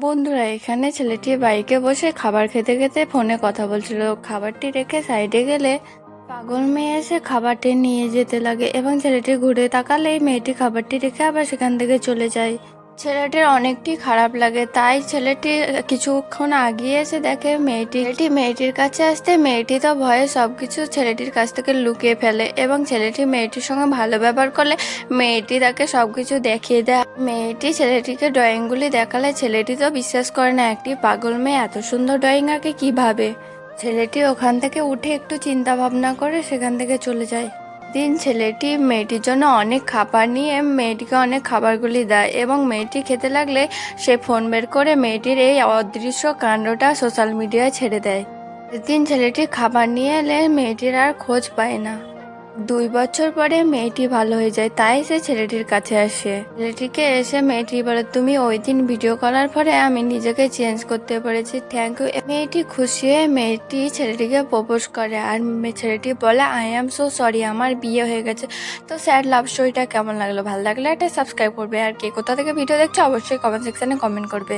বন্ধুরা, এখানে ছেলেটি বাইকে বসে খাবার খেতে খেতে ফোনে কথা বলছিল। খাবারটি রেখে সাইডে গেলে পাগল মেয়ে এসে খাবারটি নিয়ে যেতে লাগে এবং ছেলেটি ঘুরে তাকালেই মেয়েটি খাবারটি রেখে আবার সেখান থেকে চলে যায়। ছেলেটির অনেকটি খারাপ লাগে, তাই ছেলেটি কিছুক্ষণ আগিয়ে এসে দেখে মেয়েটির কাছে আসতে মেয়েটি তো ভয়ে সবকিছু ছেলেটির কাছ থেকে লুকিয়ে ফেলে এবং ছেলেটি মেয়েটির সঙ্গে ভালো ব্যবহার করলে মেয়েটি তাকে সবকিছু দেখিয়ে দেয়। মেয়েটি ছেলেটিকে ড্রয়িংগুলি দেখালে ছেলেটি তো বিশ্বাস করে না, একটি পাগল মেয়ে এত সুন্দর ড্রয়িং আঁকে কিভাবে। ছেলেটি ওখান থেকে উঠে একটু চিন্তা ভাবনা করে সেখান থেকে চলে যায়। দিন ছেলেটি মেয়েটির জন্য অনেক খাবার নিয়ে মেয়েটিকে অনেক খাবারগুলি দেয় এবং মেয়েটি খেতে লাগলে সে ফোন বের করে মেয়েটির এই অদৃশ্য কাণ্ডটা সোশ্যাল মিডিয়ায় ছেড়ে দেয়। দিন ছেলেটি খাবার নিয়ে এলে মেয়েটির আর খোঁজ পায় না। 2 বছর পরে মেয়েটি ভালো হয়ে যায়, তাই সে ছেলেটির কাছে আসে। ছেলেটিকে এসে মেয়েটি বলে, তুমি ওই দিন ভিডিও করার পরে আমি নিজেকে চেঞ্জ করতে পেরেছি, থ্যাংক ইউ। মেয়েটি খুশি হয়ে মেয়েটি ছেলেটিকে প্রপোজ করে আর ছেলেটি বলে, আই এম সো সরি, আমার বিয়ে হয়ে গেছে। তো স্যাড লাভ স্টোরিটা কেমন লাগলো? ভালো লাগলে একটা সাবস্ক্রাইব করবে, আর কে কোথা থেকে ভিডিও দেখছো অবশ্যই কমেন্ট সেকশনে কমেন্ট করবে।